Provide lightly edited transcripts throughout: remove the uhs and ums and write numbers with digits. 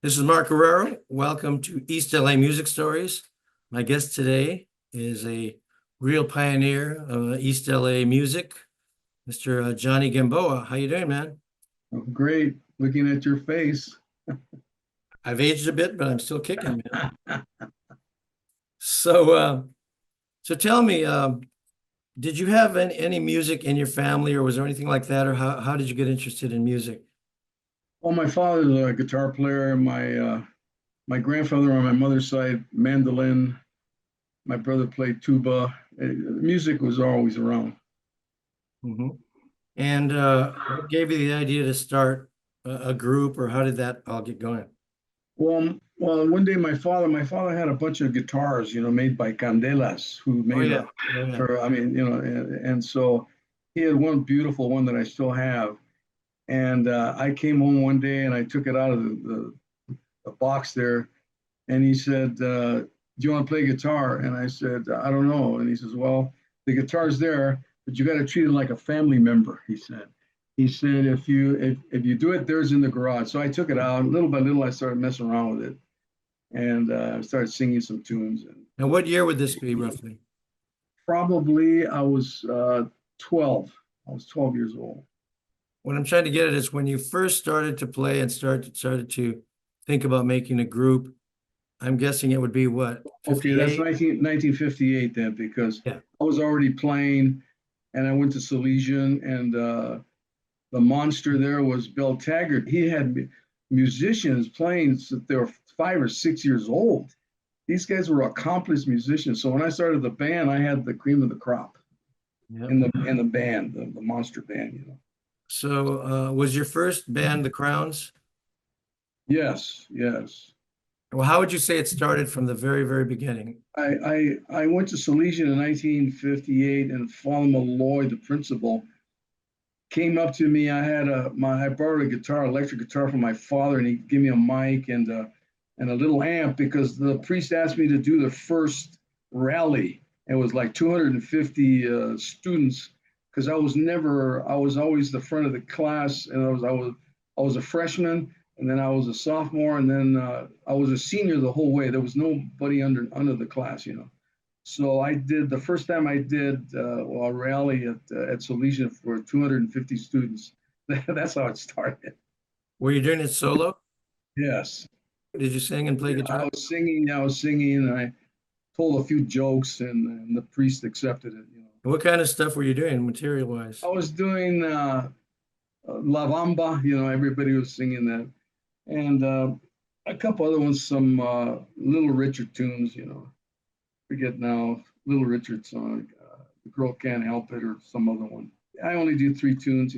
This is Mark Guerrero. Welcome to East L.A. Music Stories. My guest today is a real pioneer of East L.A. music, Mr. Johnny Gamboa. How you doing, man? Oh, great. Looking at your face. I've aged a bit, but I'm still kicking, man. So tell me, did you have any music in your family, or was there anything like that, or how did you get interested in music? Well, my father's a guitar player. My grandfather on my mother's side, mandolin. My brother played tuba. Music was always around. Mm-hmm. And what gave you the idea to start a group, or how did that all get going? One day my father had a bunch of guitars, made by Candelas, who Oh made yeah, oh, yeah. and so he had one beautiful one that I still have. And I came home one day and I took it out of the box there, and he said, "Do you want to play guitar?" And I said, "I don't know." And he says, "Well, the guitar's there, but you got to treat it like a family member." He said. If you do it, there's in the garage. So I took it out. Little by little, I started messing around with it, and started singing some tunes. And what year would this be roughly? Probably I was 12. I was 12 years old. What I'm trying to get at is when you first started to play and started to think about making a group, I'm guessing it would be what, Okay, that's 58? 1958 then, because Yeah. I was already playing, and I went to Salesian, and the monster there was Bill Taggart. He had musicians playing since they were 5 or 6 years old. These guys were accomplished musicians. So when I started the band, I had the cream of the crop Yeah. in the band, the monster band. So was your first band the Crowns? Yes, yes. Well, how would you say it started from the very, very beginning? I went to Salesian in 1958, and Father Malloy, the principal, came up to me. I borrowed a guitar, electric guitar from my father, and he gave me a mic and a little amp because the priest asked me to do the first rally. It was like 250 students, because I was always the front of the class, and I was a freshman, and then I was a sophomore, and then I was a senior the whole way. There was nobody under the class. So the first time I did a rally at Salesian for 250 students. That's how it started. Were you doing it solo? Yes. Did you sing and play I guitar? was singing, and I told a few jokes, and the priest accepted it. What kind of stuff were you doing material-wise? I was doing La Bamba, everybody was singing that. And a couple other ones, some Little Richard tunes, forget now, Little Richard song, The Girl Can't Help It, or some other one. I only do 3 tunes.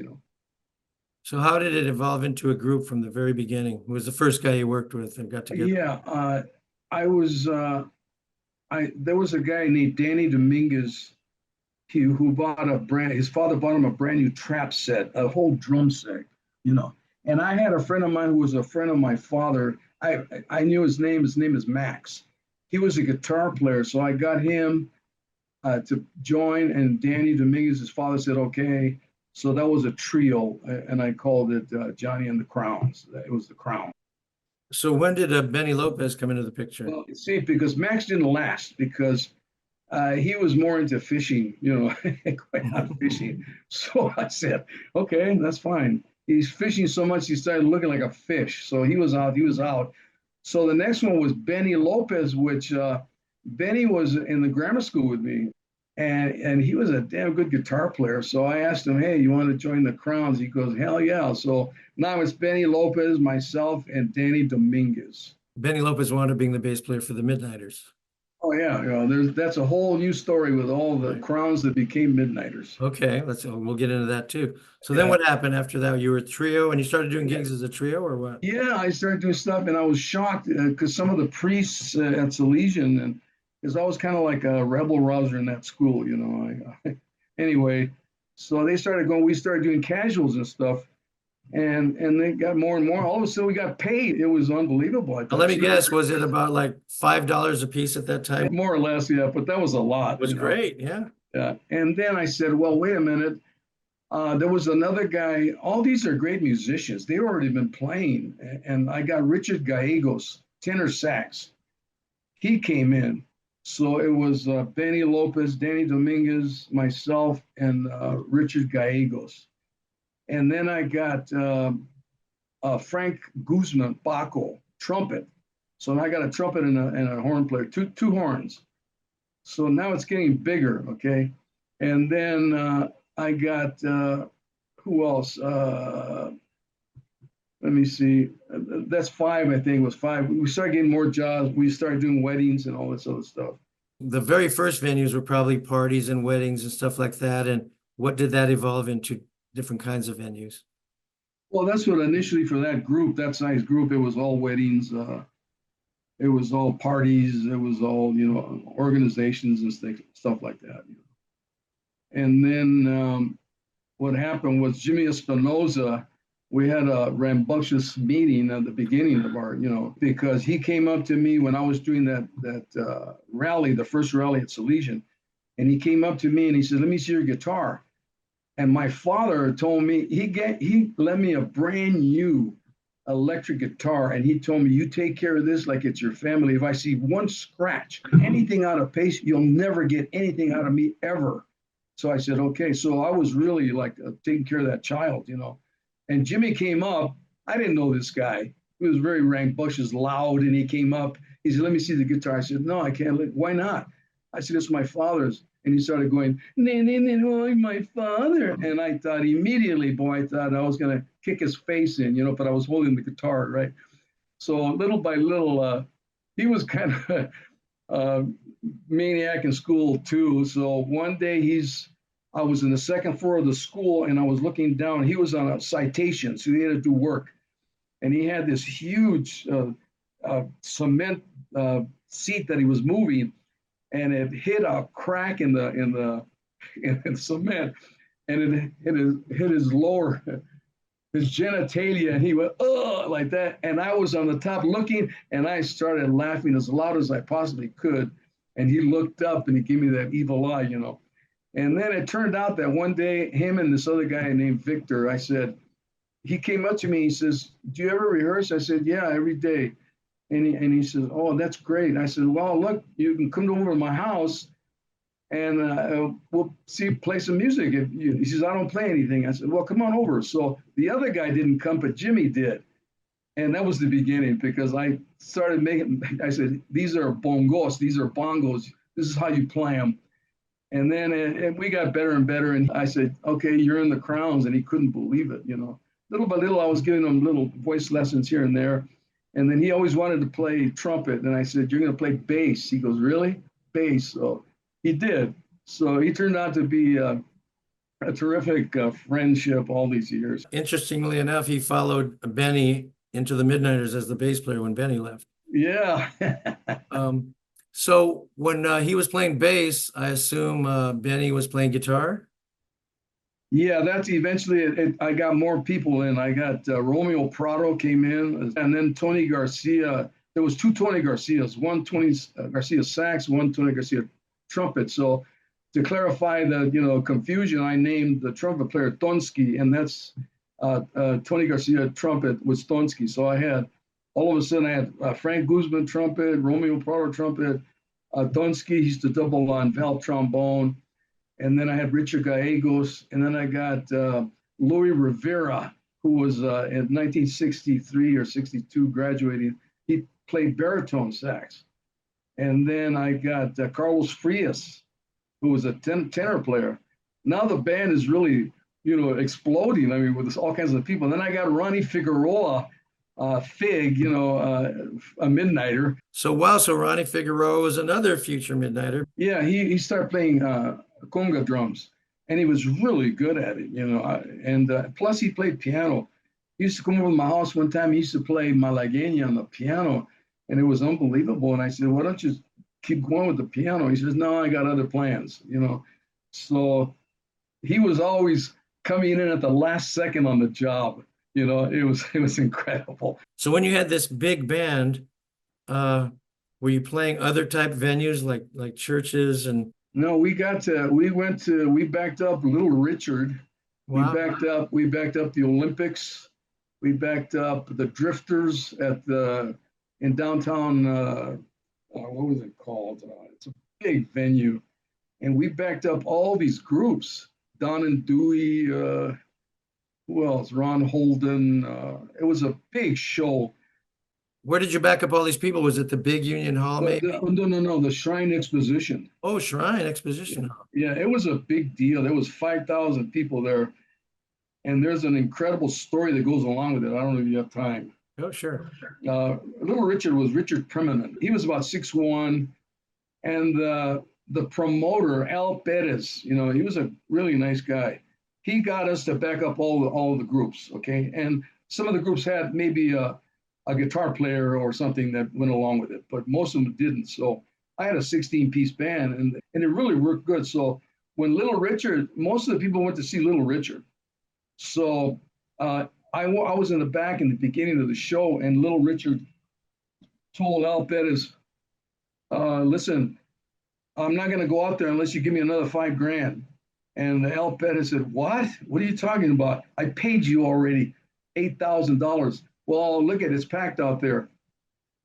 So how did it evolve into a group from the very beginning? Who was the first guy you worked with and got together? Yeah, there was a guy named Danny Dominguez, who his father bought him a brand new trap set, a whole drum set. And I had a friend of mine who was a friend of my father. I knew his name. His name is Max. He was a guitar player, so I got him to join. And Danny Dominguez, his father, said okay. So that was a trio, and I called it Johnny and the Crowns. It was the Crown. So when did Benny Lopez come into the picture? Well, see, because Max didn't last, because he was more into fishing, quite out fishing. So I said, okay, that's fine. He's fishing so much, he started looking like a fish. So he was out. So the next one was Benny Lopez, which Benny was in the grammar school with me. And he was a damn good guitar player. So I asked him, hey, you want to join the Crowns? He goes, hell yeah. So now it's Benny Lopez, myself, and Danny Dominguez. Benny Lopez wound up being the bass player for the Midniters. Oh yeah, that's a whole new story with all the Crowns that became Midniters. Okay, we'll get into that too. So then what happened after that? You were a trio and you started doing gigs as a trio, or what? Yeah, I started doing stuff, and I was shocked because some of the priests at Salesian, and because I was kind of like a rebel rouser in that school, anyway, so we started doing casuals and stuff, and they got more and more. All of a sudden, we got paid. It was unbelievable. I thought, Let me guess, was it about like $5 a piece at that time? more or less, yeah, but that was a lot. It was great, yeah. Yeah, and then I said, well, wait a minute. There was another guy. All these are great musicians. They already been playing, and I got Richard Gallegos, tenor sax. He came in. So it was Benny Lopez, Danny Dominguez, myself, and Richard Gallegos. And then I got Frank Guzman, Baco, trumpet. So now I got a trumpet and a horn player, two horns. So now it's getting bigger, okay? And then I got, who else? Let me see. That's five, I think, was five. We started getting more jobs. We started doing weddings and all this other stuff. The very first venues were probably parties and weddings and stuff like that. And what did that evolve into different kinds of venues? Well, that's what initially for that group, that size group, it was all weddings. It was all parties. It was all, organizations and stuff like that. And then what happened was Jimmy Espinoza, we had a rambunctious meeting at the beginning of our, because he came up to me when I was doing that rally, the first rally at Salesian, and he came up to me and he said, "Let me see your guitar." And my father told me, he lent me a brand new electric guitar, and he told me, "You take care of this like it's your family. If I see one scratch, anything out of pace, you'll never get anything out of me ever." So I said, okay. So I was really like taking care of that child, And Jimmy came up. I didn't know this guy. He was very rambunctious, loud, and he came up. He said, "Let me see the guitar." I said, "No, I can't." "Why not?" I said, "It's my father's." And he started going, "My father." And I thought immediately, I thought I was going to kick his face in, but I was holding the guitar, right? So little by little, he was kind of a maniac in school too. So one day I was in the second floor of the school and I was looking down. He was on a citation, so he had to do work. And he had this huge cement seat that he was moving, and it hit a crack in the cement, and it hit his lower, his genitalia, and he went, "Oh," like that. And I was on the top looking, and I started laughing as loud as I possibly could. And he looked up and he gave me that evil eye, And then it turned out that one day, him and this other guy named Victor, he came up to me, he says, "Do you ever rehearse?" I said, "Yeah, every day." And he says, "Oh, that's great." I said, "Well, look, you can come over to my house and we'll play some music." He says, "I don't play anything." I said, "Well, come on over." So the other guy didn't come, but Jimmy did. And that was the beginning, because I started I said, "These are bongos, these are bongos. This is how you play them." And then and we got better and better. And I said, "Okay, you're in the crowns." And he couldn't believe it, Little by little, I was giving him little voice lessons here and there. And then he always wanted to play trumpet. And I said, "You're going to play bass." He goes, "Really? Bass?" So he did. So he turned out to be a terrific friendship all these years. Interestingly enough, he followed Benny into the Midniters as the bass player when Benny left. Yeah. So when he was playing bass, I assume Benny was playing guitar? Yeah, that's eventually I got more people in. I got Romeo Prado came in, and then Tony Garcia. There was two Tony Garcias, one Tony Garcia sax, one Tony Garcia trumpet. So to clarify the confusion, I named the trumpet player Tonsky, and that's Tony Garcia trumpet was Tonsky. So I had all of a sudden I had Frank Guzman trumpet, Romeo Prado trumpet, Tonsky, he used to double on valve trombone. And then I had Richard Gallegos, and then I got Louis Rivera, who was in 1963 or 62 graduating. He played baritone sax. And then I got Carlos Frias, who was a tenor player. Now the band is really, exploding. I mean, with all kinds of people. And then I got Ronnie Figueroa, Fig, a Midnighter. So Ronnie Figueroa was another future Midnighter. Yeah, he started playing conga drums, and he was really good at it, and plus he played piano. He used to come over to my house one time. He used to play Malagueña on the piano, and it was unbelievable. And I said, "Why don't you keep going with the piano?" He says, "No, I got other plans," So he was always coming in at the last second on the job. It was incredible. So when you had this big band, were you playing other type venues like churches and? No, we backed up Little Richard, Wow. We backed up the Olympics. We backed up the Drifters in downtown, what was it called? It's a big venue. And we backed up all these groups, Don and Dewey, who else? Ron Holden. It was a big show. Where did you back up all these people? Was it the big Union Hall, maybe? No, the Shrine Exposition. Oh, Shrine Exposition. Yeah, it was a big deal. There was 5,000 people there. And there's an incredible story that goes along with it. I don't know if you have time. Oh, sure. Little Richard was Richard Primerman. He was about 6'1", and the promoter, Al Perez, he was a really nice guy. He got us to back up all the groups, okay? And some of the groups had maybe a guitar player or something that went along with it, but most of them didn't. So I had a 16-piece band, and it really worked good. So when Little Richard, most of the people went to see Little Richard. So I was in the back in the beginning of the show, and Little Richard told Al Perez, listen, I'm not going to go out there unless you give me another $5,000. And Al Perez said, what? What are you talking about? I paid you already $8,000. Well, look at it, it's packed out there.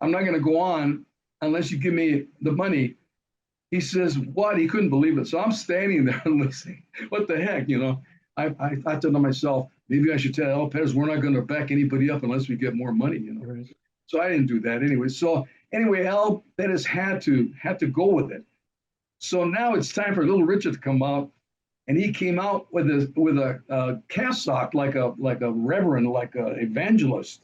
I'm not going to go on unless you give me the money. He says, what? He couldn't believe it. So I'm standing there listening. What the heck, I thought to myself, maybe I should tell Al Perez we're not going to back anybody up unless we get more money, Right. So I didn't do that anyway. So anyway, Al Perez had to go with it. So now it's time for Little Richard to come out, and he came out with a cassock like a reverend, like an evangelist,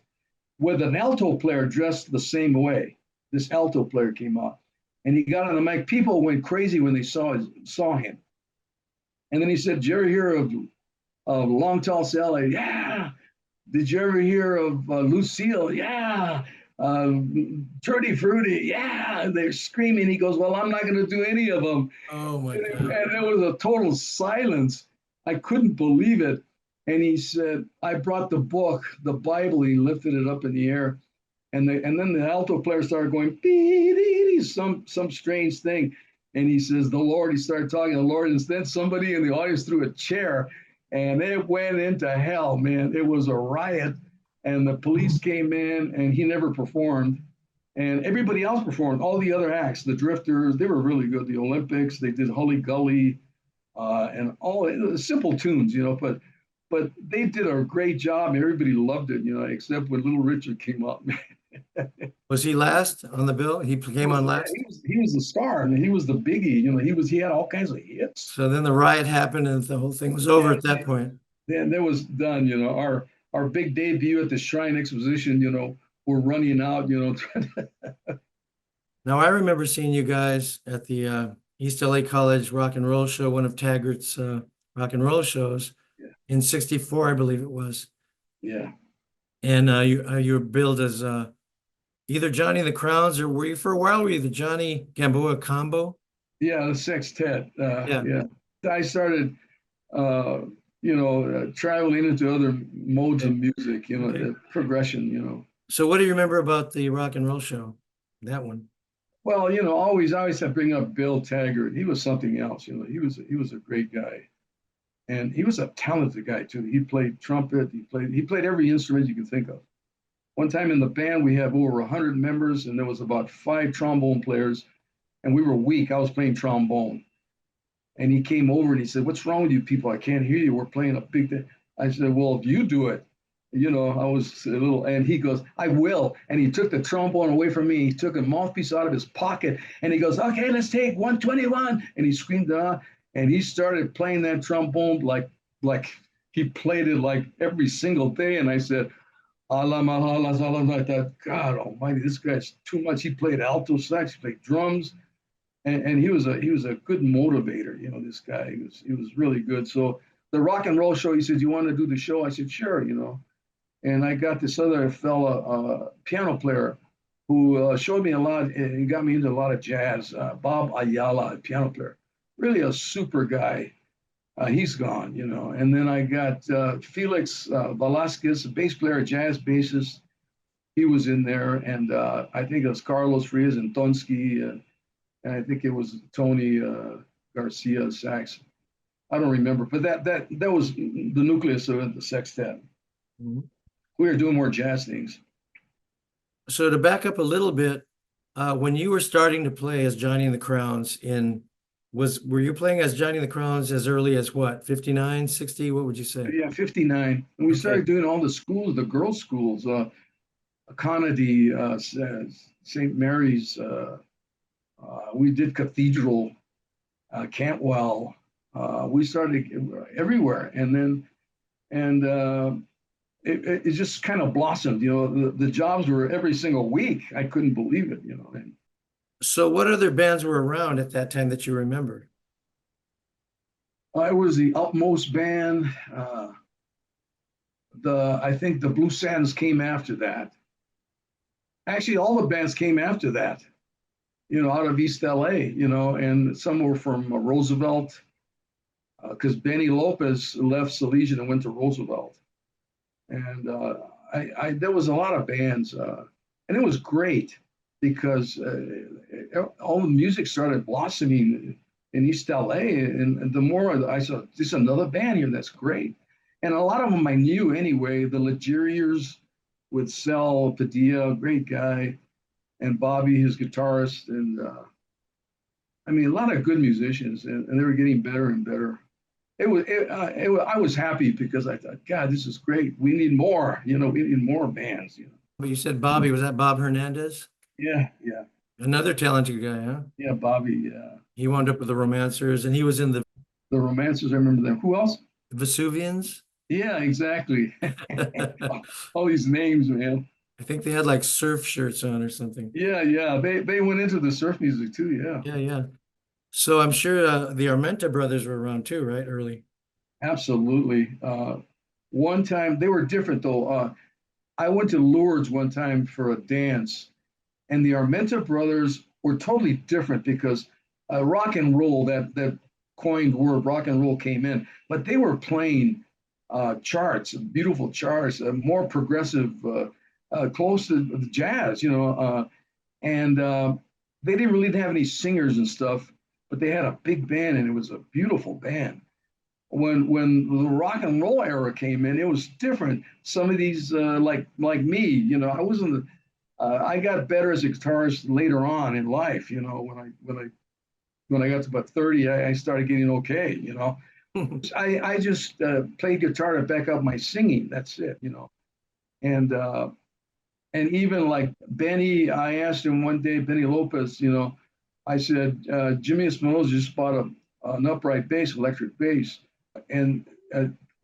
with an alto player dressed the same way. This alto player came out, and he got on the mic. People went crazy when they saw him. And then he said, "Did you ever hear of Long Tall Sally?" Yeah. "Did you ever hear of Lucille?" Yeah. "Tutti Frutti?" Yeah. And they're screaming. He goes, "Well, I'm not going to do any of them." Oh, my God. And there was a total silence. I couldn't believe it. And he said, "I brought the book, the Bible." He lifted it up in the air. And then the alto player started going, some strange thing. And he says, "The Lord," he started talking, "the Lord." And then somebody in the audience threw a chair, and it went into hell, man. It was a riot. And the police came in, and he never performed. And everybody else performed, all the other acts, the Drifters, they were really good. The Olympics, they did Hully Gully, and all simple tunes, but they did a great job. Everybody loved it, except when Little Richard came up. Was he last on the bill? He came on last? He was the star, and he was the biggie. He had all kinds of hits. So then the riot happened, and the whole thing was over at that point. Then that was done, our big debut at the Shrine Exposition, we're running out, Now, I remember seeing you guys at the East L.A. College Rock and Roll Show, one of Taggart's rock and roll shows in '64, I believe it was. Yeah. And you were billed as either Johnny and the Crowns, or were you for a while? Were you the Johnny Gamboa combo? Yeah, the sextet. Yeah. I started, traveling into other modes of music, the progression, So what do you remember about the rock and roll show? That one. Well, I always have to bring up Bill Taggart. He was something else, he was a great guy. And he was a talented guy too. He played trumpet, he played every instrument you can think of. One time in the band, we have over 100 members, and there was about 5 trombone players, and we were weak. I was playing trombone. And he came over and he said, "What's wrong with you people? I can't hear you. We're playing a big thing." I said, "Well, if you do it." I was a little, and he goes, "I will." And he took the trombone away from me. He took a mouthpiece out of his pocket, and he goes, "Okay, let's take 121." And he screamed out, and he started playing that trombone like he played it like every single day. And I said, "Allah, like that. God Almighty, this guy's too much." He played alto sax, he played drums. And he was a good motivator, this guy. He was really good. So the rock and roll show, he said, "You want to do the show?" I said, "Sure," And I got this other fella, piano player, who showed me a lot. He got me into a lot of jazz. Bob Ayala, piano player, really a super guy. He's gone, And then I got Felix Velasquez, a bass player, jazz bassist. He was in there, and I think it was Carlos Frias and Tonsky, and I think it was Tony Garcia sax. I don't remember, but that was the nucleus of the sextet. Mhm. We were doing more jazz things. So to back up a little bit, when you were starting to play as Johnny and the Crowns were you playing as Johnny and the Crowns as early as what, 59, 60? What would you say? Yeah, 59. And we Okay. started doing all the schools, the girls' schools, Conady, St. Mary's. We did Cathedral, Cantwell. We started everywhere, and it just kind of blossomed. You know, the jobs were every single week. I couldn't believe it. You know. And So what other bands were around at that time that you remember? I was the Utmost band. I think the Blue Sands came after that. Actually, all the bands came after that. You know, out of East L.A. You know, and some were from Roosevelt, because Benny Lopez left Salesian and went to Roosevelt, and there was a lot of bands, and it was great because all the music started blossoming in East LA, and the more I saw, just another band here, that's great, and a lot of them I knew anyway. The Legeriers with Sal Padilla, great guy, and Bobby, his guitarist, and I mean a lot of good musicians, and they were getting better and better. I was happy because I thought, God, this is great. We need more, you know, we need more bands, you know. But you said Bobby, was that Bob Hernandez? Yeah, yeah, Another talented guy, huh? yeah, Bobby, He wound up with the Romancers and he was in the the Romancers, I remember them. Who else? Vesuvians. Yeah, exactly. I All these names, man. think they had like surf shirts on or something. Yeah, yeah. They went into the surf music too, yeah. Yeah, yeah. So I'm sure the Armenta brothers were around too, right? Early. Absolutely. One time they were different though. I went to Lourdes one time for a dance, and the Armenta brothers were totally different because rock and roll, that coined word, rock and roll came in, but they were playing charts, beautiful charts, more progressive, close to the jazz, you know, and they didn't really have any singers and stuff, but they had a big band and it was a beautiful band. When the rock and roll era came in, it was different. Some of these, like me, you know, I wasn't. I got better as a guitarist later on in life. You know, when I got to about 30, I started getting okay. You know, I just played guitar to back up my singing. That's it. You know, and even like Benny, I asked him one day, Benny Lopez. You know, I said Jimmy Espinosa just bought an upright bass, electric bass, and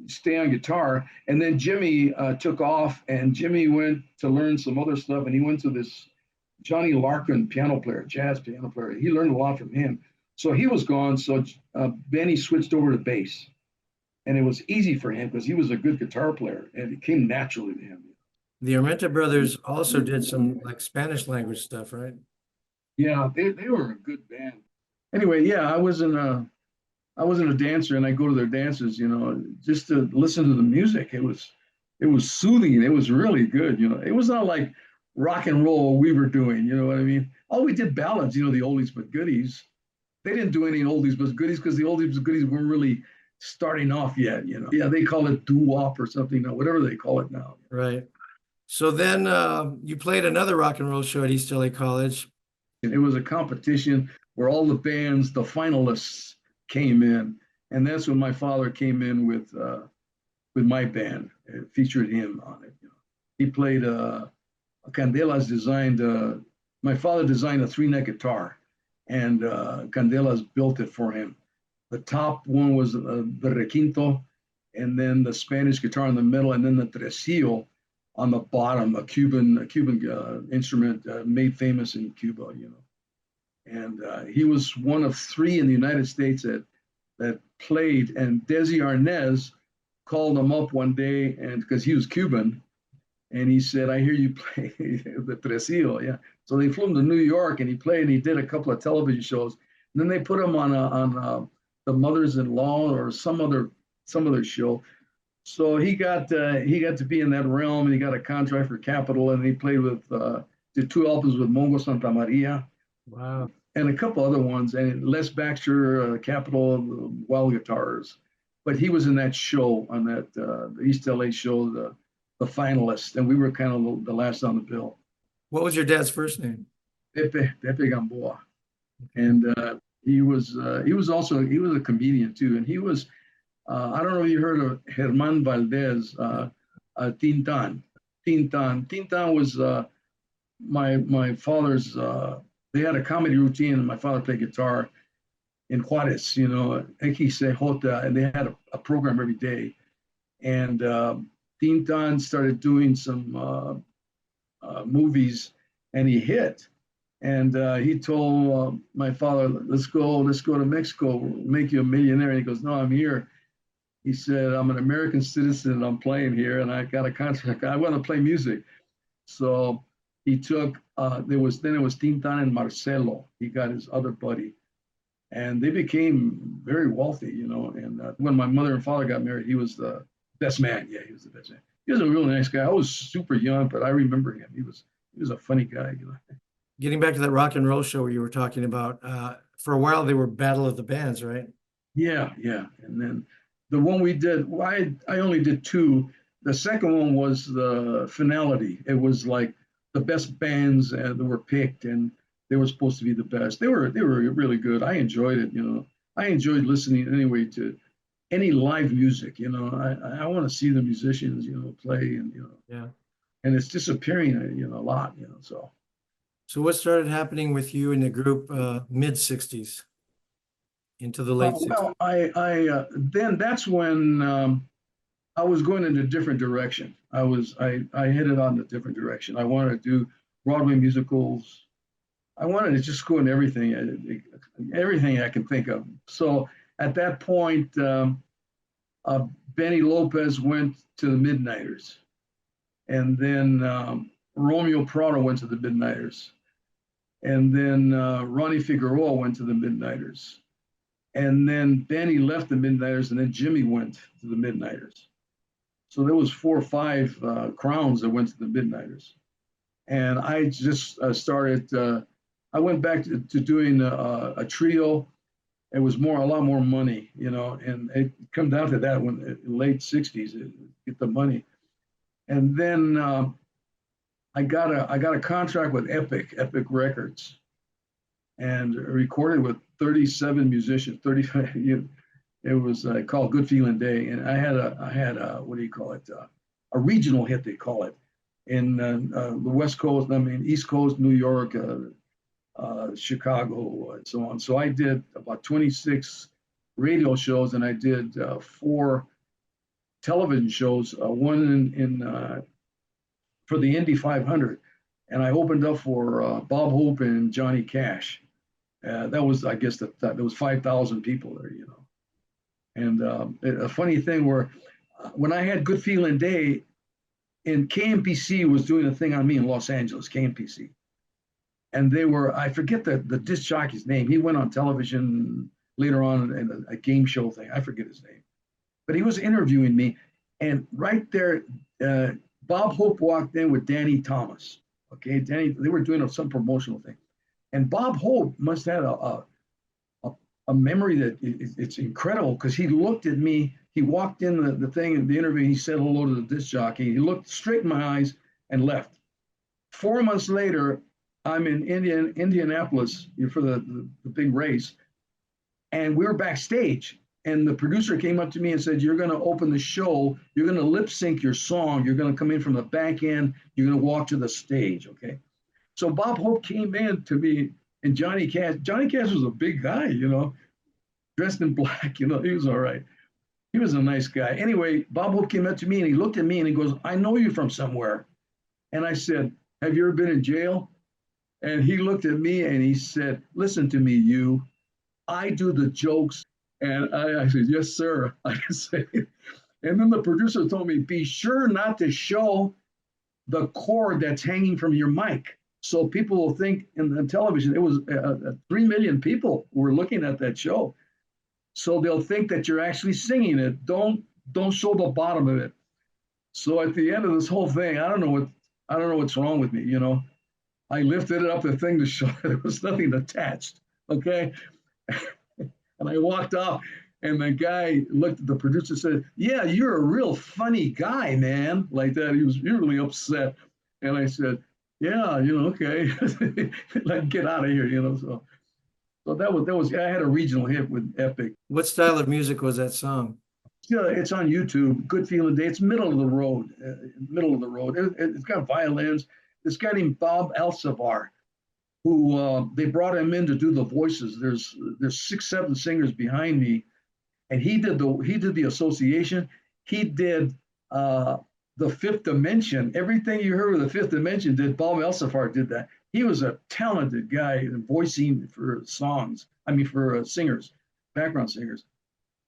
stay on guitar. And then Jimmy took off, and Jimmy went to learn some other stuff, and he went to this Johnny Larkin piano player, jazz piano player. He learned a lot from him. So he was gone. So Benny switched over to bass, and it was easy for him because he was a good guitar player, and it came naturally to him. The Armenta brothers also did some like Spanish language stuff, right? Yeah, they were a good band. Anyway, yeah, I wasn't a dancer, and I go to their dances, you know, just to listen to the music. It was soothing. It was really good, you know. It was not like rock and roll we were doing, you know what I mean? Oh, we did ballads, you know, the oldies but goodies. They didn't do any oldies but goodies because the oldies but goodies weren't really starting off yet, you know. Yeah, they call it doo-wop or something now, whatever they call it now. Right. So then you played another rock and roll show at East L.A. College. And it was a competition where all the bands, the finalists, came in, and that's when my father came in with my band. It featured him on it. You know. He played Candela's designed. My father designed a 3-neck guitar, and Candela's built it for him. The top one was the requinto, and then the Spanish guitar in the middle, and then the tresillo on the bottom, a Cuban instrument made famous in Cuba. You know. And he was one of 3 in the United States that played. And Desi Arnaz called him up one day, and because he was Cuban, and he said, "I hear you play the tresillo." Yeah. So they flew him to New York, and he played, and he did a couple of television shows. And then they put him on the Mothers-in-Law or some other show. So he got to be in that realm, and he got a contract for Capitol, and he played with did 2 albums with Mongo Santa Maria. Wow. and a couple other ones, and Les Baxter, Capitol, Wild Guitars. But he was in that show, on that the East L.A. show, the finalist, and we were kind of the last on the bill. What was your dad's first name? Pepe Gamboa, and he was a comedian too, and he was I don't know if you heard of Germán Valdez, Tintan. Tintan was my father's. They had a comedy routine, and my father played guitar in Juarez, you know, XCJ, and they had a program every day. And Tintan started doing some movies, and he hit. And he told my father, let's go to Mexico, make you a millionaire. And he goes, no, I'm here. He said, I'm an American citizen and I'm playing here, and I got a contract. I want to play music. So he took, it was Tintan and Marcelo. He got his other buddy. And they became very wealthy, you know. And when my mother and father got married, he was the best man. Yeah, he was the best man. He was a really nice guy. I was super young, but I remember him. He was a funny guy, you know. Getting back to that rock and roll show you were talking about, for a while they were Battle of the Bands, right? Yeah. And then the one we did, I only did two. The second one was the finality. It was like the best bands that were picked, and they were supposed to be the best. They were really good. I enjoyed it, you know. I enjoyed listening anyway to any live music, you know. I want to see the musicians, you know, play, and you know. Yeah. And it's disappearing, you know, a lot, you know. So what started happening with you in the group mid 60s into the late 60s? Well, I then that's when I was going in a different direction. I headed on a different direction. I wanted to do Broadway musicals. I wanted to just go in everything I can think of. So at that point, Benny Lopez went to the Midniters, and then Romeo Prado went to the Midniters, and then Ronnie Figueroa went to the Midniters, and then Benny left the Midniters, and then Jimmy went to the Midniters. So there was 4 or 5 crowns that went to the Midniters, and I just started. I went back to doing a trio. It was a lot more money, you know, and it come down to that when in late 60s, get the money. And then I got a contract with Epic Records, and recorded with 37 musicians, 35. It was called Good Feeling Day, and I had a what do you call it? A regional hit, they call it, in the West Coast. I mean, East Coast, New York, Chicago, and so on. So I did about 26 radio shows, and I did 4 television shows. One in for the Indy 500, and I opened up for Bob Hope and Johnny Cash. That was, I guess, there was 5,000 people there, you know. And a funny thing where when I had Good Feeling Day, and KMPC was doing a thing on me in Los Angeles, KMPC. And they were, I forget the disc jockey's name. He went on television later on in a game show thing. I forget his name. But he was interviewing me. And right there, Bob Hope walked in with Danny Thomas. Okay, they were doing some promotional thing. And Bob Hope must have had a memory that it's incredible, because he looked at me. He walked in the thing in the interview. He said hello to the disc jockey. He looked straight in my eyes and left. 4 months later, I'm in Indianapolis for the big race, and we were backstage. And the producer came up to me and said, "You're going to open the show. You're going to lip sync your song. You're going to come in from the back end. You're going to walk to the stage." Okay. So Bob Hope came in to me, and Johnny Cash. Johnny Cash was a big guy, you know, dressed in black. You know, he was all right. He was a nice guy. Anyway, Bob Hope came up to me, and he looked at me and he goes, "I know you from somewhere." And I said, "Have you ever been in jail?" And he looked at me and he said, "Listen to me, you. I do the jokes." And I said, "Yes, sir." I said, and then the producer told me, "Be sure not to show the cord that's hanging from your mic, so people will think in the television." It was 3 million people were looking at that show, so they'll think that you're actually singing it. Don't show the bottom of it. So at the end of this whole thing, I don't know what's wrong with me, you know. I lifted it up the thing to show there was nothing attached. Okay. And I walked off, and the guy looked at the producer and said, "Yeah, you're a real funny guy, man." Like that. He was really upset. And I said, "Yeah, okay." Like, get out of here. So that was I had a regional hit with Epic. What style of music was that song? Yeah, it's on YouTube. Good Feeling Day. It's middle of the road. Middle of the road. It's got violins. This guy named Bob Alcivar, who they brought him in to do the voices. There's 6, 7 singers behind me, and he did the association. He did the Fifth Dimension. Everything you heard of the Fifth Dimension did. Bob Alcivar did that. He was a talented guy in voicing for songs. I mean, for singers, background singers,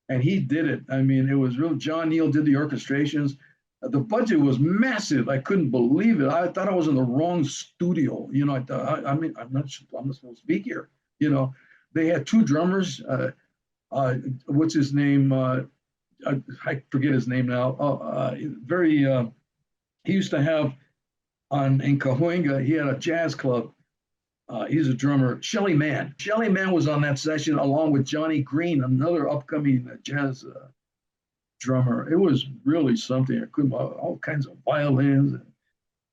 and he did it. I mean, it was real. John Neal did the orchestrations. The budget was massive. I couldn't believe it. I thought I was in the wrong studio. I thought, I mean, I'm not supposed to speak here. They had 2 drummers. What's his name? I forget his name now. He used to have in Cahuenga, he had a jazz club. He's a drummer. Shelly Mann. Shelly Mann was on that session along with Johnny Green, another upcoming jazz drummer. It was really something. I couldn't, all kinds of violins and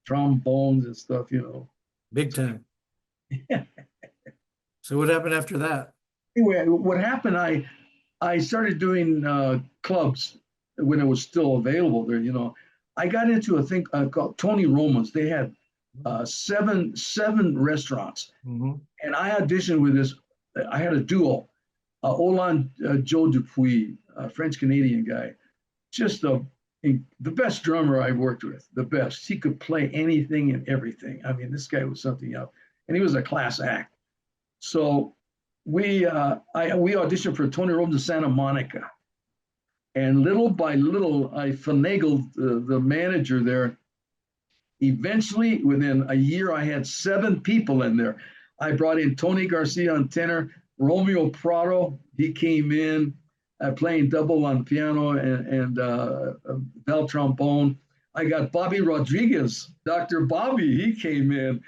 trombones and stuff. Big time. So what happened after that? Anyway, what happened? I started doing clubs when it was still available there. I got into a thing called Tony Roma's. They had 7 restaurants, and I auditioned with this. I had a duo, Olan Joe Dupuis, a French Canadian guy, just the best drummer I worked with. The best. He could play anything and everything. I mean, this guy was something else, and he was a class act. So we auditioned for Tony Roma's in Santa Monica. And little by little, I finagled the manager there. Eventually, within a year, I had 7 people in there. I brought in Tony Garcia on tenor, Romeo Prado, he came in playing double on piano and bell trombone. I got Bobby Rodriguez, Dr. Bobby, he came in.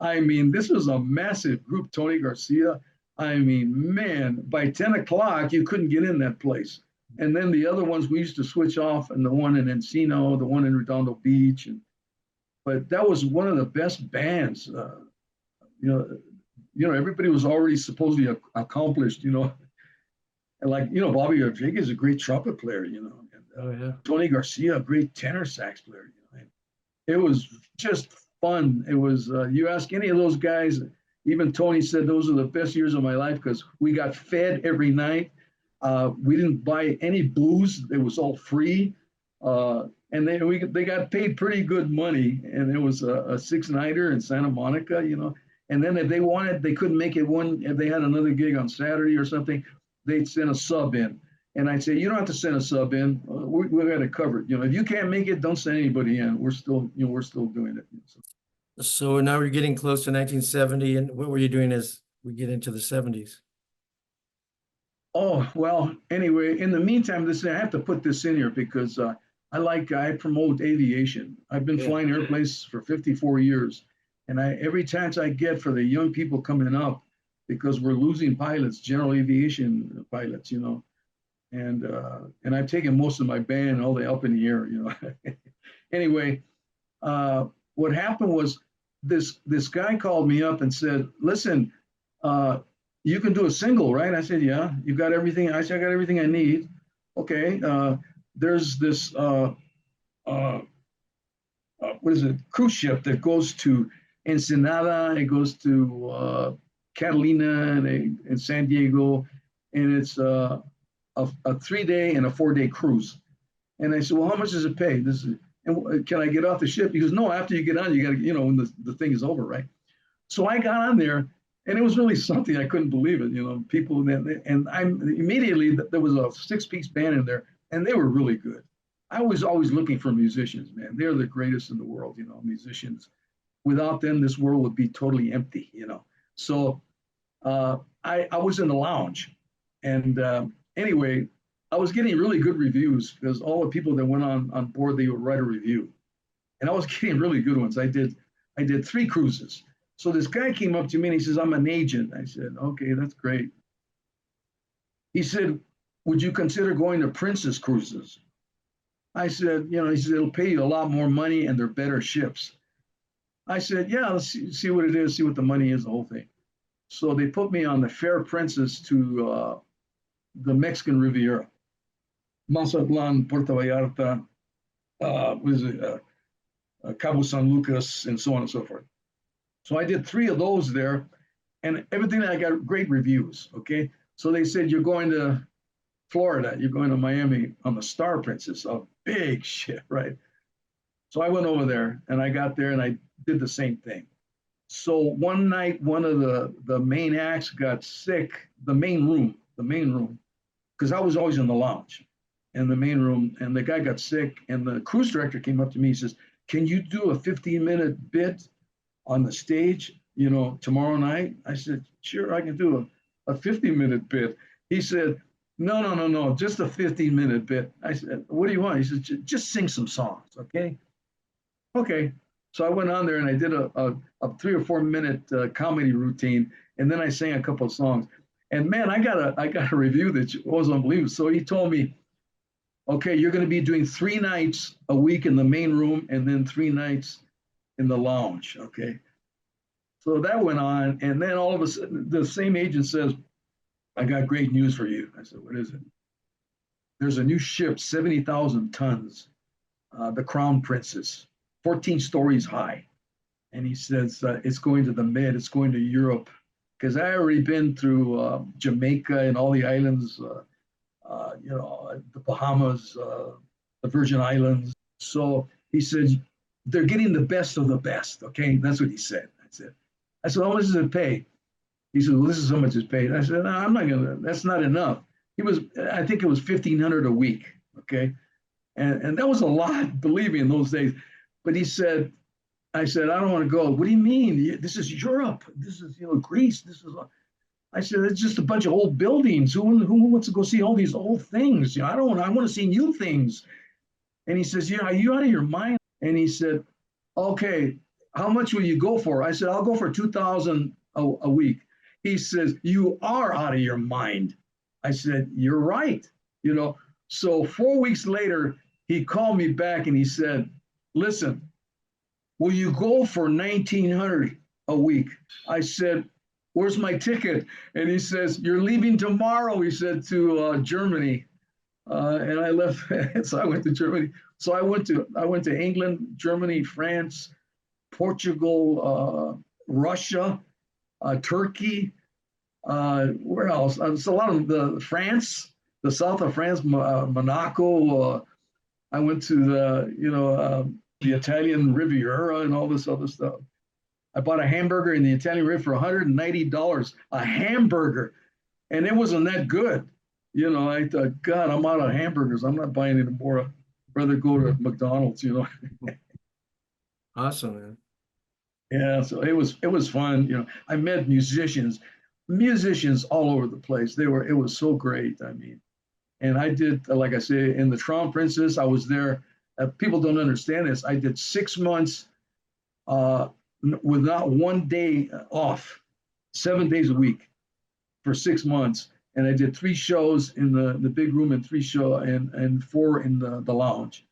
I mean, this was a massive group, Tony Garcia. I mean, man, by 10 o'clock, you couldn't get in that place. And then the other ones we used to switch off, and the one in Encino, the one in Redondo Beach. But that was one of the best bands. Everybody was already supposedly accomplished, And Bobby Rodriguez is a great trumpet player, And, Oh yeah. Tony Garcia, a great tenor sax player. It was just fun. It was, you ask any of those guys, even Tony said those are the best years of my life because we got fed every night. We didn't buy any booze. It was all free. And they got paid pretty good money. And it was a 6-nighter in Santa Monica, And then if they wanted, they couldn't make it if they had another gig on Saturday or something, they'd send a sub in. And I'd say, you don't have to send a sub in. We got it covered. If you can't make it, don't send anybody in. We're still doing it. So now we're getting close to 1970. And what were you doing as we get into the 70s? Oh, well, anyway, in the meantime, I have to put this in here because I promote aviation. I've been flying airplanes for 54 years. And every chance I get for the young people coming up, because we're losing pilots, general aviation pilots, And I've taken most of my band all the way up in the air, Anyway, what happened was this guy called me up and said, listen, you can do a single, right? I said, yeah. You got everything? I said, I got everything I need. Okay. There's this, cruise ship that goes to Ensenada, it goes to Catalina and San Diego, and it's a 3-day and a 4-day cruise. And I said, well, how much does it pay? And can I get off the ship? He goes, no, after you get on, you got to, when the thing is over, right? So I got on there, and it was really something. I couldn't believe it, people. And immediately, there was a 6-piece band in there, and they were really good. I was always looking for musicians, man. They're the greatest in the world, musicians. Without them, this world would be totally empty, So I was in the lounge. And anyway, I was getting really good reviews because all the people that went on board, they would write a review. And I was getting really good ones. I did 3 cruises. So this guy came up to me and he says, I'm an agent. I said, okay, that's great. He said, would you consider going to Princess Cruises? I said, he said, it'll pay you a lot more money and they're better ships. I said, yeah, let's see what it is, see what the money is, the whole thing. So they put me on the Fair Princess to the Mexican Riviera, Mazatlan, Puerto Vallarta, Cabo San Lucas, and so on and so forth. So I did 3 of those there, and everything I got great reviews. Okay, so they said you're going to Florida, you're going to Miami on the Star Princess, a big ship, right? So I went over there, and I got there, and I did the same thing. So one night, one of the main acts got sick. The main room, because I was always in the lounge, in the main room, and the guy got sick, and the cruise director came up to me. He says, "Can you do a 15-minute bit on the stage, tomorrow night?" I said, "Sure, I can do a 50-minute bit." He said, No, just a 15-minute bit. I said, "What do you want?" He said, "Just sing some songs, okay?" Okay. So I went on there and I did a 3 or 4 minute comedy routine, and then I sang a couple of songs. And man, I got a review that was unbelievable. So he told me, "Okay, you're going to be doing 3 nights a week in the main room, and then 3 nights in the lounge." Okay. So that went on, and then all of a sudden, the same agent says, "I got great news for you." I said, "What is it?" "There's a new ship, 70,000 tons, the Crown Princess, 14 stories high." And he says, it's going to the Med, it's going to Europe. Because I already been through Jamaica and all the islands, the Bahamas, the Virgin Islands. So he said, they're getting the best of the best. Okay, that's what he said. That's it. I said, "How much does it pay?" He said, "Well, this is how much it's paid." I said, "No, I'm not gonna. That's not enough." I think it was 1,500 a week. Okay, and that was a lot, believe me, in those days. But he said, I said, "I don't want to go." "What do you mean? This is Europe. This is Greece. This is." I said, "It's just a bunch of old buildings. Who wants to go see all these old things? I don't. I want to see new things." And he says, "Yeah, are you out of your mind?" And he said, "Okay, how much will you go for?" I said, "I'll go for 2,000 a week." He says, "You are out of your mind." I said, "You're right." So 4 weeks later, he called me back and he said, "Listen, will you go for 1,900 a week?" I said, "Where's my ticket?" And he says, "You're leaving tomorrow," he said, "to Germany." And I left, so I went to Germany. So I went to England, Germany, France, Portugal, Russia, Turkey. Where else? It's a lot of France, the south of France, Monaco. I went to the Italian Riviera and all this other stuff. I bought a hamburger in the Italian Riviera for $190, a hamburger, and it wasn't that good. I thought, God, I'm out of hamburgers. I'm not buying any more. I'd rather go to McDonald's. Awesome, man. Yeah, so it was fun. I met musicians all over the place. It was so great. I mean, and I did, like I say, in the Crown Princess, I was there. People don't understand this. I did 6 months with not one day off, 7 days a week for 6 months. And I did 3 shows in the big room and 4 in the lounge.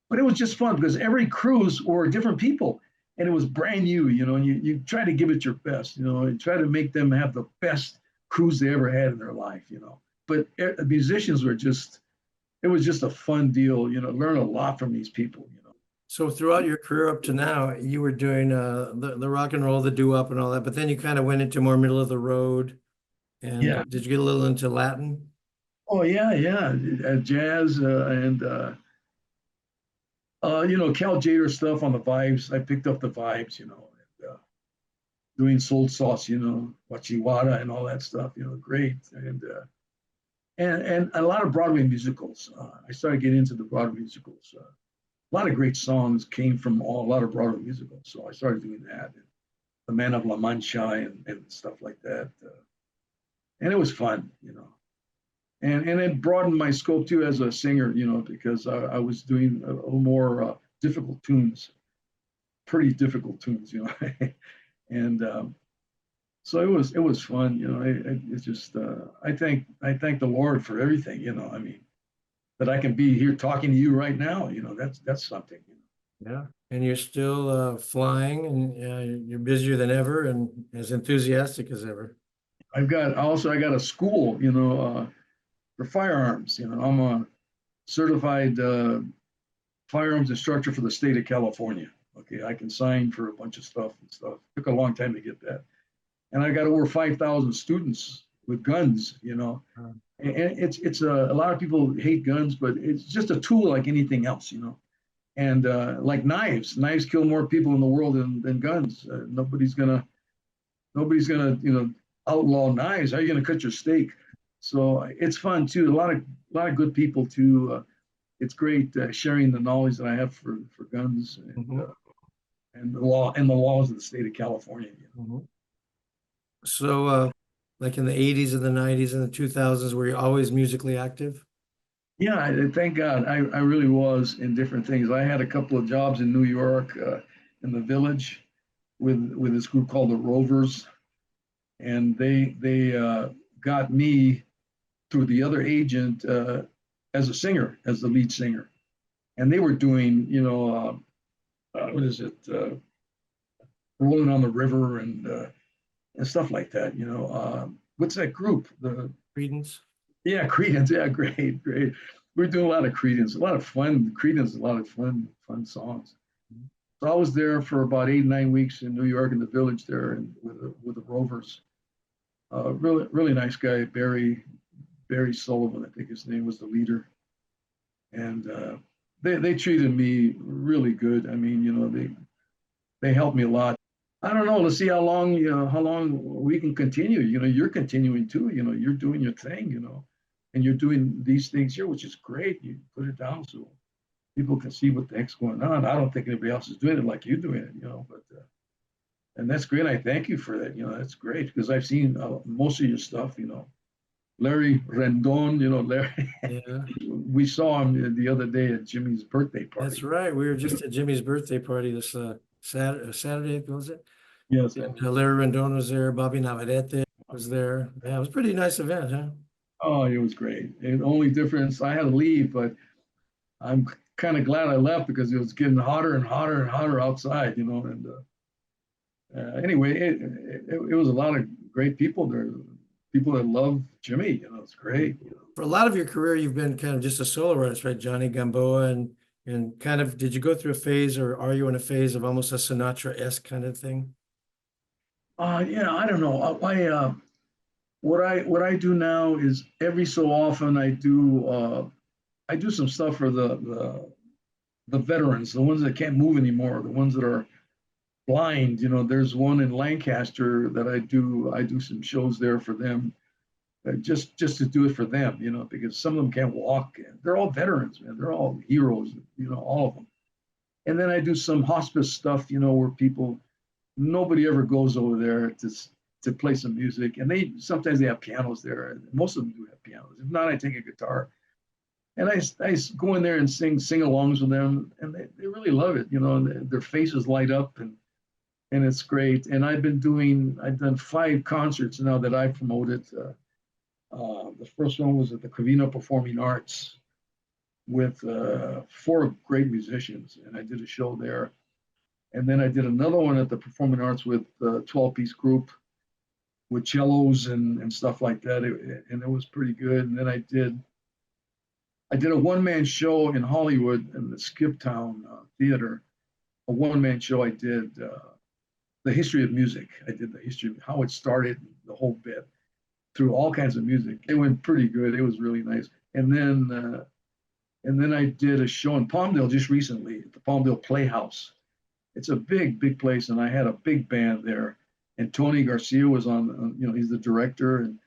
But it was just fun because every cruise were different people. And it was brand new, and you try to give it your best, and try to make them have the best cruise they ever had in their life, But musicians it was just a fun deal, learn a lot from these people. So throughout your career up to now, you were doing the rock and roll, the doo-wop and all that, but then you kind of went into more middle of the road. And Yeah. did you get a little into Latin? Oh, yeah. Jazz and Cal Jader stuff on the vibes. I picked up the vibes, and, doing Soul Sauce, Wachiwara and all that stuff, great. And a lot of Broadway musicals. I started getting into the Broadway musicals. A lot of great songs came from a lot of Broadway musicals. So I started doing that. And The Man of La Mancha and stuff like that. And it was fun, And it broadened my scope too as a singer, because I was doing a little more difficult tunes, pretty difficult tunes, And so it was fun, you know. It's just I thank the Lord for everything, you know. I mean, that I can be here talking to you right now, you know, that's something. You know. Yeah. And you're still flying, and you're busier than ever and as enthusiastic as ever. I got a school, you know, for firearms. You know, I'm a certified firearms instructor for the state of California. Okay, I can sign for a bunch of stuff and stuff. Took a long time to get that, and I got over 5,000 students with guns. You know, and it's a lot of people hate guns, but it's just a tool like anything else. You know, and like knives kill more people in the world than guns. Nobody's gonna outlaw knives. How are you gonna cut your steak? So it's fun too. A lot of good people too. It's great sharing the knowledge that I have for guns and the laws of the state of California. Mhm. So, like in the 80s and the 90s and the 2000s, were you always musically active? Yeah, thank God. I really was in different things. I had a couple of jobs in New York, in the Village, with this group called the Rovers, and they got me through the other agent as a singer, as the lead singer, and they were doing, what is it, Rolling on the River and stuff like that. What's that group? The Credence? Yeah, Credence. Yeah, great, great. We're doing a lot of Credence, a lot of fun. Credence, a lot of fun songs. So I was there for about 8 9 weeks in New York in the Village there, and with the Rovers. Really nice guy, Barry Sullivan, I think his name was the leader, and they treated me really good. I mean, they helped me a lot. I don't know. Let's see how long we can continue. You're continuing too. You're doing your thing. And you're doing these things here, which is great. You put it down so people can see what the heck's going on. I don't think anybody else is doing it like you're doing it. But and that's great. I thank you for that. That's great because I've seen most of your stuff. Larry Rendon. Larry. Yeah, We saw him the other day at Jimmy's birthday party. that's right. We were just at Jimmy's birthday party this Saturday, was it? Yes. And Larry Rendon was there. Bobby Navarrete was there. Yeah, it was a pretty nice event, huh? Oh, it was great. And the only difference, I had to leave, but I'm kind of glad I left because it was getting hotter and hotter and hotter outside. And anyway, it was a lot of great people there. People that love Jimmy. It's great. For a lot of your career, you've been kind of just a solo artist, right? Johnny Gamboa, and kind of, did you go through a phase, or are you in a phase of almost a Sinatra-esque kind of thing? Yeah, I don't know. What I do now is every so often I do some stuff for the veterans, the ones that can't move anymore, the ones that are blind. There's one in Lancaster that I do some shows there for them, just to do it for them, because some of them can't walk. They're all veterans, man. They're all heroes, all of them. And then I do some hospice stuff, where nobody ever goes over there to play some music, and sometimes they have pianos there. Most of them do have pianos. If not, I take a guitar, and I go in there and sing-alongs with them, and they really love it. And their faces light up, and it's great. And I've done 5 concerts now that I promoted. The first one was at the Covina Performing Arts with 4 great musicians, and I did a show there. And then I did another one at the Performing Arts with a 12-piece group with cellos and stuff like that, and it was pretty good. And then I did a one-man show in Hollywood in the Skip Town Theater. A one-man show. I did the history of music. I did the history of how it started, the whole bit, through all kinds of music. It went pretty good. It was really nice. And then I did a show in Palmdale just recently at the Palmdale Playhouse. It's a big place, and I had a big band there. And Tony Garcia was on, he's the director, and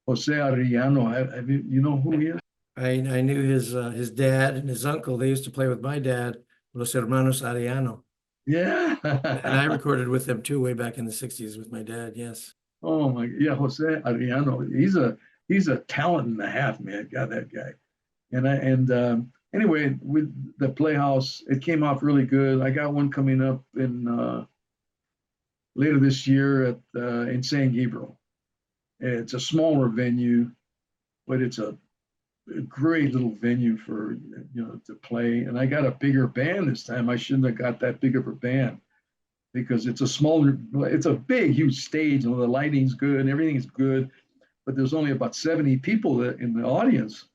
Jose Arellano. Have you know who he is? I knew his dad and his uncle. They used to play with my dad, Los Hermanos Arellano. Yeah. And I recorded with them too, way back in the 60s with my dad. Yes. Oh my, yeah, Jose Arellano. He's a talent and a half, man. God, that guy. Anyway, with the Playhouse, it came off really good. I got one coming up in later this year at in San Gabriel. It's a smaller venue, but it's a great little venue for to play. And I got a bigger band this time. I shouldn't have got that big of a band because it's a big, huge stage, and the lighting's good and everything is good, but there's only about 70 people in the audience.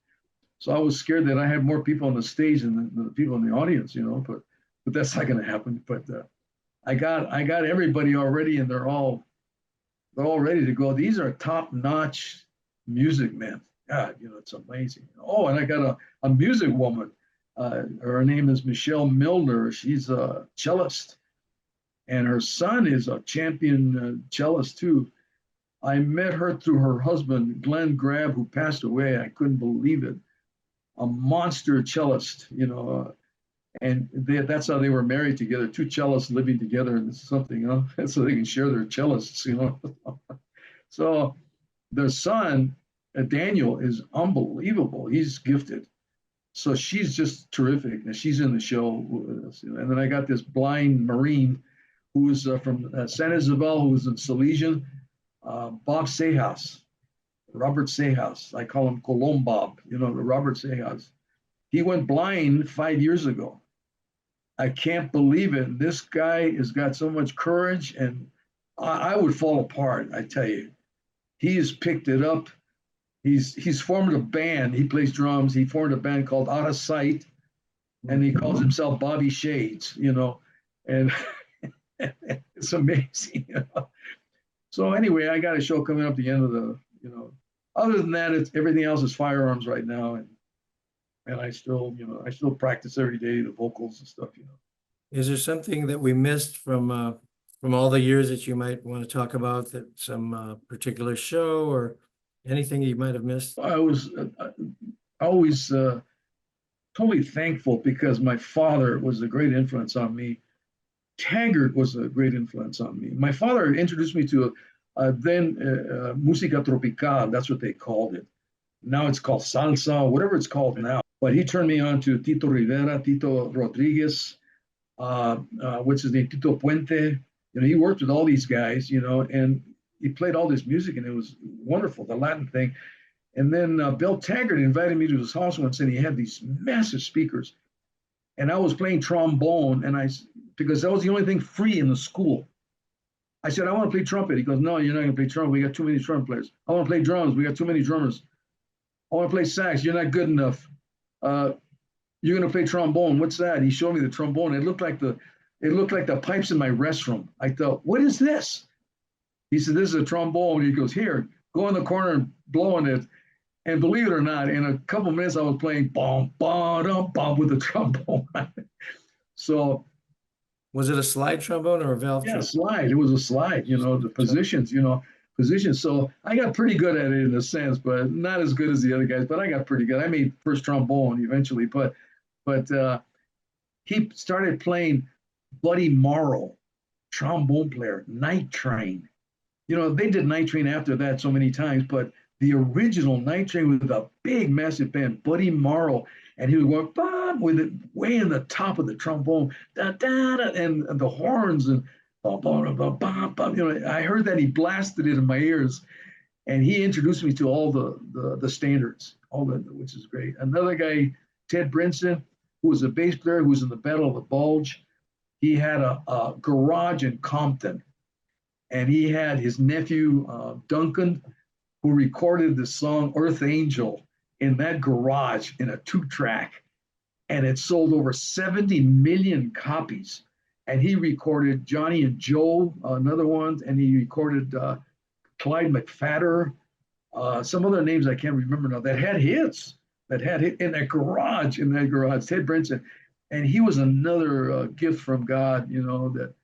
So I was scared that I had more people on the stage than the people in the audience, but that's not going to happen. But I got everybody already, and they're all ready to go. These are top-notch music, man. God, it's amazing. Oh, and I got a music woman. Her name is Michelle Milner. She's a cellist, and her son is a champion cellist too. I met her through her husband, Glenn Grabb, who passed away. I couldn't believe it. A monster cellist, and that's how they were married together. Two cellists living together, and this is something, so they can share their cellists, So their son, Daniel, is unbelievable. He's gifted. So she's just terrific. And she's in the show with us. And then I got this blind Marine who is from San Isabel, who was in Salesian, Bob Sejas. Robert Sejas. I call him Colom Bob, Robert Sejas. He went blind 5 years ago. I can't believe it. This guy has got so much courage, and I would fall apart, I tell you. He has picked it up. He's formed a band. He plays drums. He formed a band called Out of Sight, and he calls himself Bobby Shades, and it's amazing. So anyway, I got a show coming up at the end of the, other than that, it's everything else is firearms right now. And I still practice every day, the vocals and stuff, Is there something that we missed from all the years that you might want to talk about, that some particular show or anything you might have missed? I was always totally thankful because my father was a great influence on me. Taggart was a great influence on me. My father introduced me to then música tropical. That's what they called it. Now it's called salsa, whatever it's called now. But he turned me on to Tito Rivera, Tito Rodriguez, what's his name, Tito Puente. He worked with all these guys, and he played all this music, and it was wonderful, the Latin thing. And then Bill Taggart invited me to his house once, and he had these massive speakers. And I was playing trombone, because that was the only thing free in the school. I said, I want to play trumpet. He goes, no, you're not going to play trumpet. We got too many trumpet players. I want to play drums. We got too many drummers. I want to play sax. You're not good enough. You're going to play trombone. What's that? He showed me the trombone. It looked like the pipes in my restroom. I thought, what is this? He said, this is a trombone. He goes, here, go in the corner and blow on it. And believe it or not, in a couple of minutes, I was playing bom, bom, bom with the trombone. So, was it a slide trombone or a valve trombone? Slide. It was a slide, the positions, positions. So I got pretty good at it in a sense, but not as good as the other guys, but I got pretty good. I made first trombone eventually, but he started playing Buddy Morrow, trombone player, Night Train. They did Night Train after that so many times, but the original Night Train with a big, massive band, Buddy Morrow, and he would go bam with it way in the top of the trombone, da, da, da, and the horns and bum, bum, bum, bum, bum. I heard that, he blasted it in my ears, and he introduced me to all the standards, which is great. Another guy, Ted Brinson, who was a bass player, who was in the Battle of the Bulge. He had a garage in Compton, and he had his nephew Duncan, who recorded the song Earth Angel in that garage in a 2-track, and it sold over 70 million copies. And he recorded Johnny and Joe, another one, and he recorded Clyde McFadder, some other names I can't remember now, that had hits in that garage, Ted Brinson. And he was another gift from God, that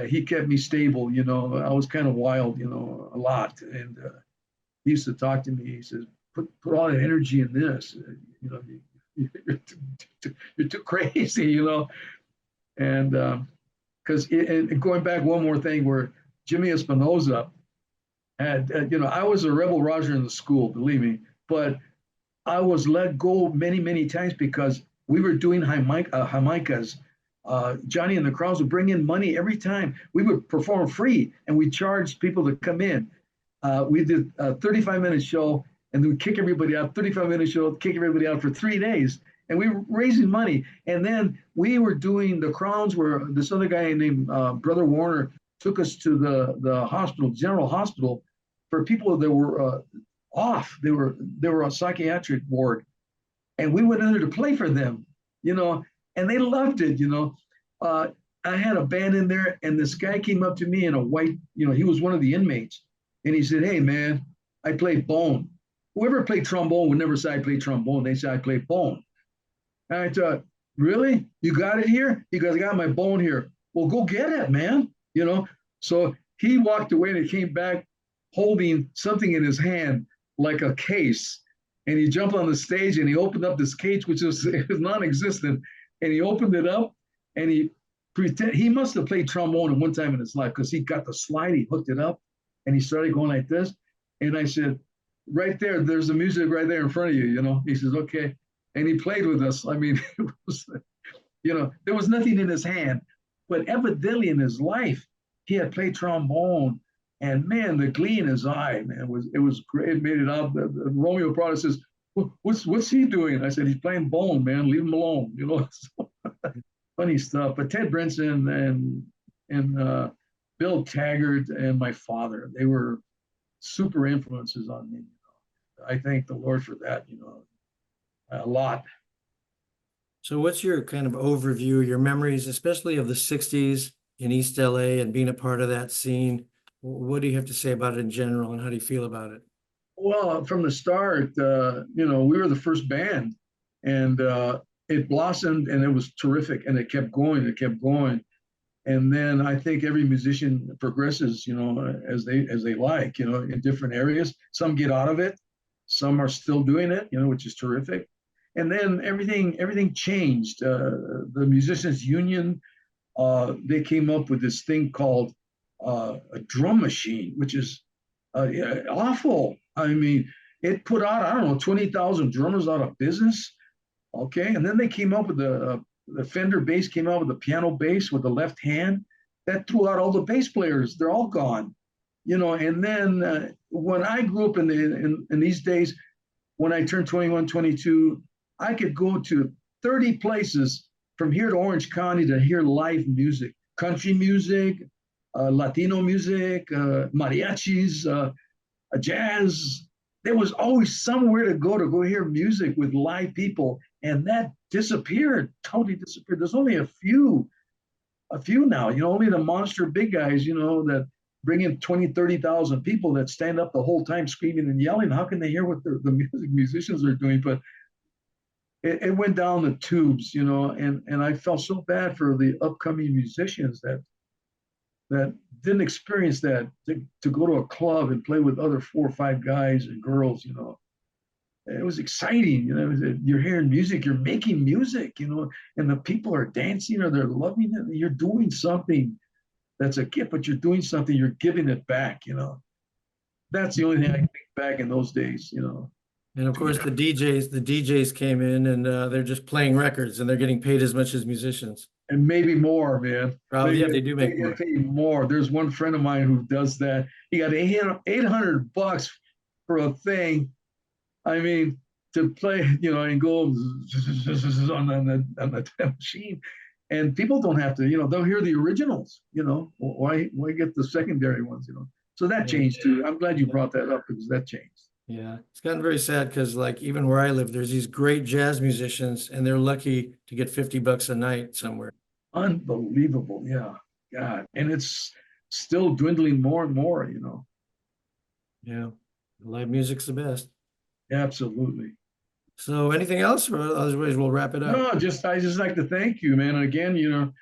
he kept me stable. I was kind of wild, a lot. And he used to talk to me. He says, put all that energy in this. You're too crazy, And because going back, one more thing, where Jimmy Espinoza had, I was a rebel Roger in the school, believe me, but I was let go many, many times because we were doing Jamaicas Johnny and the Crowds would bring in money every time. We would perform free, and we charged people to come in. We did a 35-minute show, and then we kick everybody out. 35-minute show, kick everybody out for 3 days, and we were raising money. And then we were doing the Crowns, where this other guy named Brother Warner took us to the hospital, General Hospital, for people that were off. They were a psychiatric ward, and we went in there to play for them, and they loved it. I had a band in there, and this guy came up to me in a white, he was one of the inmates, and he said, "Hey man, I play bone." Whoever played trombone would never say I play trombone. They say I play bone. And I thought, really? You got it here? He goes, "I got my bone here." Well, go get it, man. So he walked away, and he came back holding something in his hand like a case. And he jumped on the stage, and he opened up this cage, which was non-existent. And he opened it up, and he must have played trombone at one time in his life, because he got the slide, he hooked it up, and he started going like this. And I said, "Right there, there's the music right there in front of you." He says, "Okay." And he played with us. I mean, it was, there was nothing in his hand, but evidently in his life, he had played trombone. And man, the glee in his eye, man, it was great. It made it out. Romeo Prada says, "What's he doing?" I said, "He's playing bone, man. Leave him alone." Funny stuff. But Ted Brinson and Bill Taggart and my father, they were super influences on me. I thank the Lord for that. A lot. So what's your kind of overview, your memories, especially of the 60s in East LA and being a part of that scene? What do you have to say about it in general, and how do you feel about it? Well, from the start, we were the first band, and it blossomed, and it was terrific, and it kept going. And then I think every musician progresses, as they like, in different areas. Some get out of it, some are still doing it, which is terrific. And then everything changed. The Musicians Union, they came up with this thing called a drum machine, which is awful. I mean, it put out, I don't know, 20,000 drummers out of business. Okay. And then they came up with the Fender bass, came out with the piano bass with the left hand. That threw out all the bass players. They're all gone. And then when I grew up in these days, when I turned 21, 22, I could go to 30 places from here to Orange County to hear live music, country music, Latino music, mariachis, jazz. There was always somewhere to go hear music with live people, and that disappeared, totally disappeared. There's only a few now, only the monster big guys, that bring in 20, 30,000 people that stand up the whole time screaming and yelling. How can they hear what the musicians are doing? But it went down the tubes, and I felt so bad for the upcoming musicians that didn't experience that, to go to a club and play with other 4 or 5 guys and girls. It was exciting. You're hearing music, you're making music, and the people are dancing, or they're loving it. You're doing something that's a gift, but you're doing something, you're giving it back. That's the only thing I think back in those days. And of course, the DJs came in, and they're just playing records, and they're getting paid as much as musicians. And maybe more, man. Probably, yeah, they do make more. More. There's one friend of mine who does that. He got $800 for a thing. I mean, to play, and go on the machine. And people don't have to, they'll hear the originals. Why get the secondary ones? So that changed too. I'm glad you brought that up, because that changed. Yeah, it's gotten very sad, because like even where I live, there's these great jazz musicians, and they're lucky to get $50 a night somewhere. Unbelievable. Yeah. God. And it's still dwindling more and more, Yeah. Live music's the best. Absolutely. So anything else, or otherwise we'll wrap it up? No, I just like to thank you, man. And again,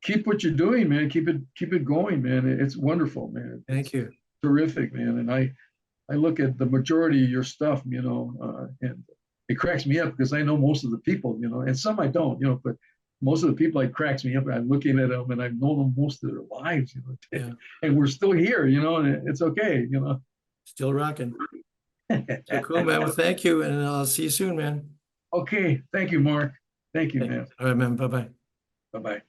keep what you're doing, man. Keep it going, man. It's wonderful, man. Thank you. Terrific, man. And I look at the majority of your stuff, and it cracks me up, because I know most of the people, and some I don't, but most of the people, it cracks me up. I'm looking at them, and I've known them most of their lives, Yeah. And we're still here, and it's okay, Still rocking. So cool, man. Well, thank you, and I'll see you soon, man. Okay. Thank you, Mark. Thank you, man. All right, man. Bye-bye. Bye-bye.